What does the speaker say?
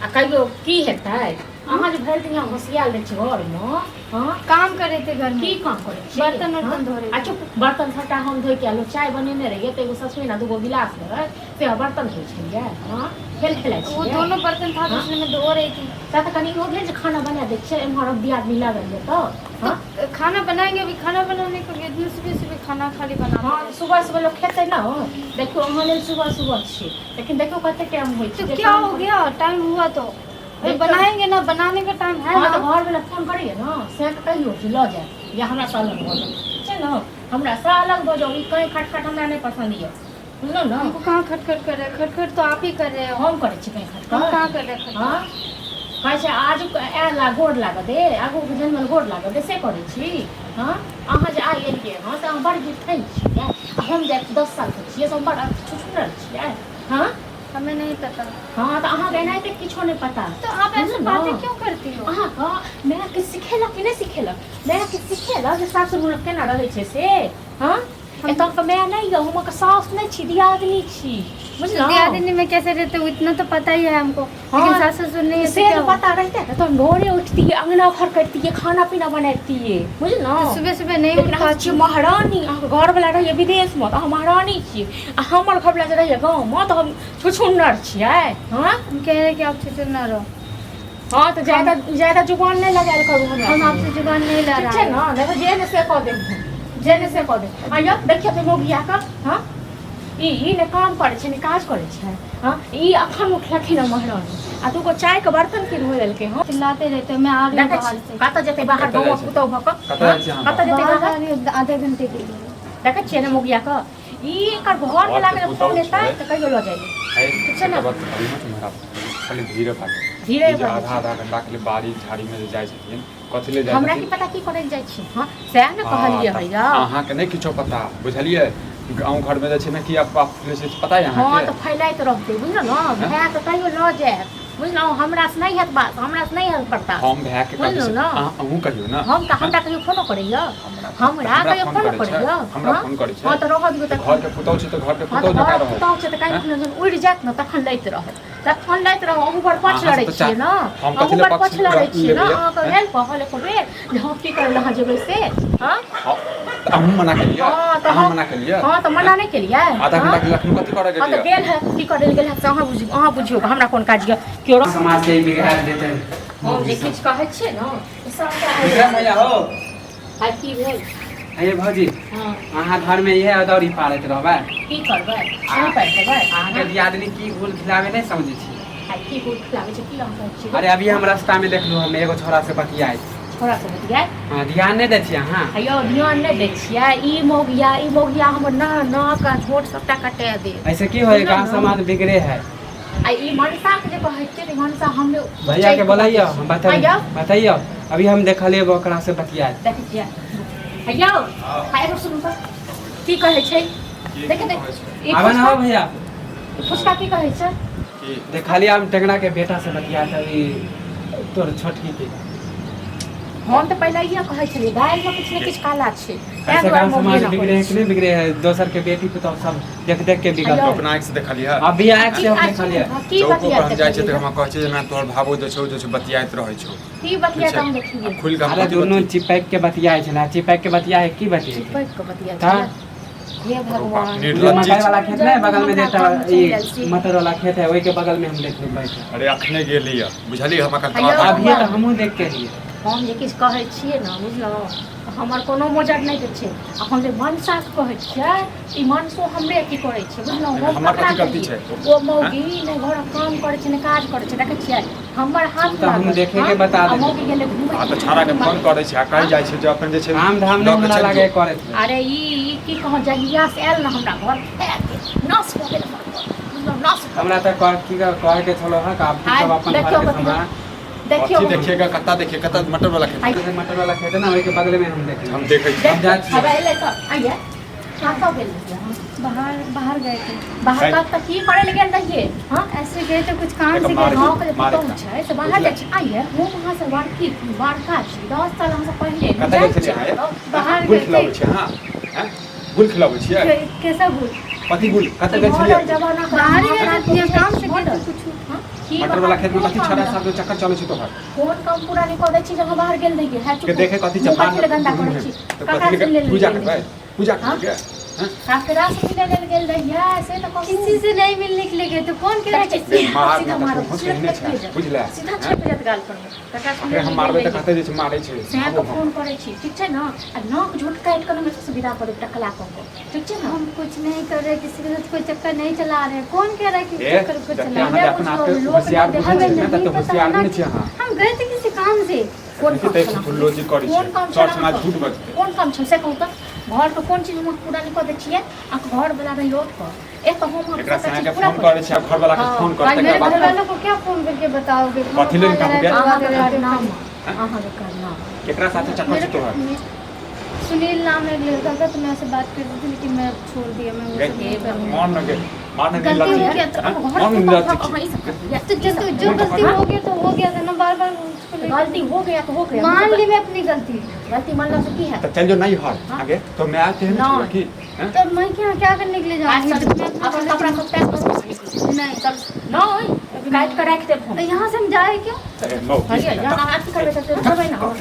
आ कहियो की हेतै अहाँ जे भरि दिन घुसियाल रहै छी घरमे हाँ काम करे थे घर में की काम करे छी बर्तन वर्तन धो रहे अच्छा बर्तन सबटा हम धोइ के आलो चाय बनेने रहिए तो एगो ससुर ना दूगो गिलास रहे से बर्तन धोइ छलिए हाँ खेल खेलाइ छी वो दोनों बर्तन था तो उसमें मैं धो रही थी तो कनी हो गेल जे खाना बना दै छै एम्हर अब आदमी लागल है तो हाँ खाना बनाएंगे अभी खाना बनाने के लिए दिन सुबह सुबह खाना खाली बना हाँ सुबह सुबह लोग खेते ना देखियो अहाँ लेल सुबह सुबह छी लेकिन देखियो कते टाइम होई छै तो क्या हो गया टाइम हुआ तो अभी बनाएंगे ना बनाने का टाइम है हाँ ना तो घर वाला फोन करिए ना से कहियो कि ल जाए या हमरा से अलग हो जाए छै ना हमरा से अलग हो जाओ ई कहीं खटखट हमरा नहीं पसंद है बुझलो ना हमको कहाँ खटखट कर रहे हैं खटखट तो आप ही कर रहे हो हम करे छी कहीं खटखट हम कहाँ कर रहे हैं हाँ कहै छै आज एला गोड़ लाग दे आगू के जन्मल गोड़ लाग दे से करे छी हाँ अहाँ जे आइ एलियै हाँ तऽ अहाँ बड़ गिफ्ट छियै हम जे 10 साल के छियै हम बड़ छुछुनर छियै हाँ हमें नहीं पता हाँ तो अहाँ कहना है किछो नहीं पता तो आप ऐसे बातें क्यों करती हो अहाँ का मेरा के सिखेला कि नहीं सिखेला मेरा के सिखेला जे सासुर में केना रहै छै से हाँ एतऽ के मैं नहीं गो हम के सास नहीं छी दियादनी छी बुझलो दियादनी में कैसे रहते हो इतना तो पता ही है हमको लेकिन सास ससुर नहीं से तो पता रहता है तो भोरे उठती है अंगना घर करती है खाना पीना बनाती है बुझलो सुबह सुबह नहीं उठ पाती महारानी घर वाला रहिए विदेश में तो हम महारानी छी हमर घर वाला रहिए गाँव में तो हम छुछुन्नर छियै हाँ हम कह रहे कि आप छुछुन्नर हो हाँ तो ज्यादा जुबान नहीं लगायल करू हम आपसे जुबान नहीं ला रहा है ना देखो जेने से कह दे जेने से कह दे आइयो देखियो तो मोगिया का हाँ ई ने काम करे छै ने काज करे छै हाँ ई अखन उठलखिन महारानी आ तू को चाय के बर्तन के धोइ लेलके हाँ चिल्लाते रहते मैं आ रही हूँ बाहर से कत जते बाहर गाँव पुतौ भक कत जते बाहर आधे घंटे के लिए देखे छियै ने मोगिया का ई एकर घर में लागे फोन लेता त कहियो ल जाइए ठीक छै ना खाली धीरे धीरे आधा घंटा के लिए बाड़ी झाड़ी में जाय छथिन कथि ले जाय हमरा की पता की करे जाय छी हां से न कहलिए भैया अहाँ के नहीं किछो पता बुझलिए गांव घर में जे छै ना कि आप से पता है अहाँ के हां तो फैलाइत रहते बुझलो ना भैया तो कहियो ल जाय बुझलो हमरा से नहीं हैत बात हमरा से नहीं हैत पड़ता हम भैया के बुझलो ना अहू कहियो ना हम का हमरा कहियो फोन करैया हमरा कहियो फोन करैया हमरा फोन करै छै हां तो रह दियो त घर के पुतौ छै तो घर के पुतौ जका रह पुतौ छै त काहे उड़ जात न तखन लैत रह तखन लैत रह हम ऊपर पछ लड़ै छियै ना हम ऊपर पछ लड़ै छियै ना अहाँ के हेल्प कहले को बेर हम की करल अहाँ जेबै से हां हम मना के लिया हम मना के लिया हां तो मना नहीं के लिया आधा घंटा के लखनऊ कथि करे हां तो गेल है की करे गेल है अहाँ बुझियो हमरा कोन काज य केरो समाज से बिगाड़ देते हम जे किछ कहै छियै ना सब बिगड़ा भैया हो आ की भेल हे भौजी हां अहाँ घर में इहे अदौरी पारैत रहबै की करबै नहीं पढ़बै अहाँ के दियादनी की गुल खिलावे नहीं समझै छी आ की गुल खिलावे छै की हम कहै छी अरे अभी हम रास्ता में देखलू हम एगो छोरा से बतियाई छोरा से बतियाई हां ध्यान नहीं दै छी अहाँ अयो ध्यान नहीं दै छियै ई मोगिया हमर ना का झोट सबटा कटा दे ऐसे की होए गांव समाज बिगड़े है आ ई मनसा के जे कहै छै ई मनसा हम भैया के बोलाइयो हम बताइयो अभी हम देखलिए ओकरा से बतियाई देखै छियै अयो हाय रो सुनु त की कहै छै देखे देख आबे ना हो भैया फुसका की कहै छै देखलिए हम टेंगड़ा के बेटा से बतियाई तभी तोर छोटकी के हम तो पहले ये कहै छलिए गाय में कुछ न कुछ काला छै ऐसे गांव समाज बिगड़े है कि नहीं बिगड़े है दोसर के बेटी पुतौ सब देख देख के बिगड़ अपना आँख से देखलिए अभी आँख से हम देखलिए चौको पर हम जाय छै त हम कहै छै ना तोर भाबो जे छौ बतियाइत रहै छौ की बतिया हम देखिए खुल के अरे दोनों चिपक के बतियाए छला चिपक के बतियाए की बतियाए चिपक के बतिया हां हे भगवान मटर वाला खेत है बगल में देता ये मटर वाला खेत है वही के बगल में हम देख ले बैठे अरे अखने गेलिए बुझलिए हम अखन अभी तो हमहू देख के लिए हम जे किछु कहै छियै ना बुझलहुँ हमर कोनो मोजर नहि दै छै आ हम जे मनसा कहै छियै ई मनसो हमरे की करै छै बुझलहुँ हमर कथी गलती छै ओ मौगी ने घर काम करै छै ने काज करै छै देखै छियै हमर हाथ तो हम देखे के बता दे मौगी गेलै घुमै आ तो छाड़ा के फोन करे छै आ कहि जाय छै जे अपन जे छै काम धाम नहीं हमरा लागे करे अरे ई की कहौ जहिया से आयल ना हमरा घर नस हो गेल बुझलहुँ नस हमरा त कह के चलो है आप सब अपन घर के हमरा देखिएगा कत्ता मटर वाला खेत मटर वाला खेत है ना वही के बगल में हम देखे हम देखै छी अब एले तो आइए कहाँ गेल बाहर गए थे बाहर तक की करे लगे रहिए हां ऐसे गए थे कुछ काम से गए गाँव के पहुंच छै से बाहर जाइ छै आइए वो वहां से वारका छी 10 साल हमसे पहले कत्ता गेल छलिए बाहर गुल खिलाबै छै हां हैं गुल खिलाबै छियै कैसा गुल पति गुल कत्ता गेल छलिए जमाना बाहर ही काम से कुछ की मटर वाला खेत में बात कथी कोन छड़ा काम साथ चक्कर चलै छै तोहर कोन काम पूरा नहीं कर दै छी जब बाहर गेल रहिए है के देखे कथी मुँह चप्पा कथी ले गंदा करै छी तो ककरा कथी से ले पूजा ले करबै पूजा हाँ? करबै हैं ककरा से ले गेल रहिए से तो किसी से नहीं मिलने के लिए गए तो कौन कह रहा है से मार सीधा ना मारो तो कहने छै बुझले सीधा छेप जात गाल पर ककरा से अरे हम मारबै त कहते जे छै मारै छै से तो फोन करे छी ठीक छै ना आ नाक झूठ काट कर हमें सुविधा पर टकला को ठीक छै ना हम कुछ नहीं कर रहे किसी के साथ कोई चक्कर नहीं चला रहे कौन कह रहा है कि ए चक्कर को जब चला अहाँ अपना आप के होशियार बुझै छै ना त होशियार नहीं छै अहाँ हम गए थे किसी काम से कोन देखि त फुल्लोजी करै छै कोन काम सर छै समाज झूठ बजतै कोन काम छै से कहू त घर के कोन चीज हम पूरा नहीं कर दै छियै आ घर वाला रही लोट पर एक तो हम एकरा से अहाँके फोन करै छै घर वाला के फोन करतै मेरे के बाद घर वालों को क्या फोन करके बताओगे कथी लेल काम के? अहाँ के नाम अहाँ के करना एकरा साथे चक्कर छै तोहर सुनील नाम एक लड़का था तो मैं उससे बात कर रही थी लेकिन मैं छोड़ दिया मैं वो सब नहीं करूँगी मान लगे मान नहीं गलती हो लगे गया तो मान नहीं लगे तो जो गलती हो गई तो हो गया था ना बार बार उसको लेकर- गलती हो गया तो हो गया मान ली मैं अपनी गलती गलती मानना से की है तो चल जो नहीं हर आगे तो मैं आते हैं ना। कि हैं? तो मैं क्या करने के लिए आज जाऊँगी चल अपन कपड़ा सब पैक कर नहीं चल नहीं काट कर रख दे फोन तो यहाँ से हम जाए क्यों अरे, नो, हरिया यहाँ आती करबे त करबे ना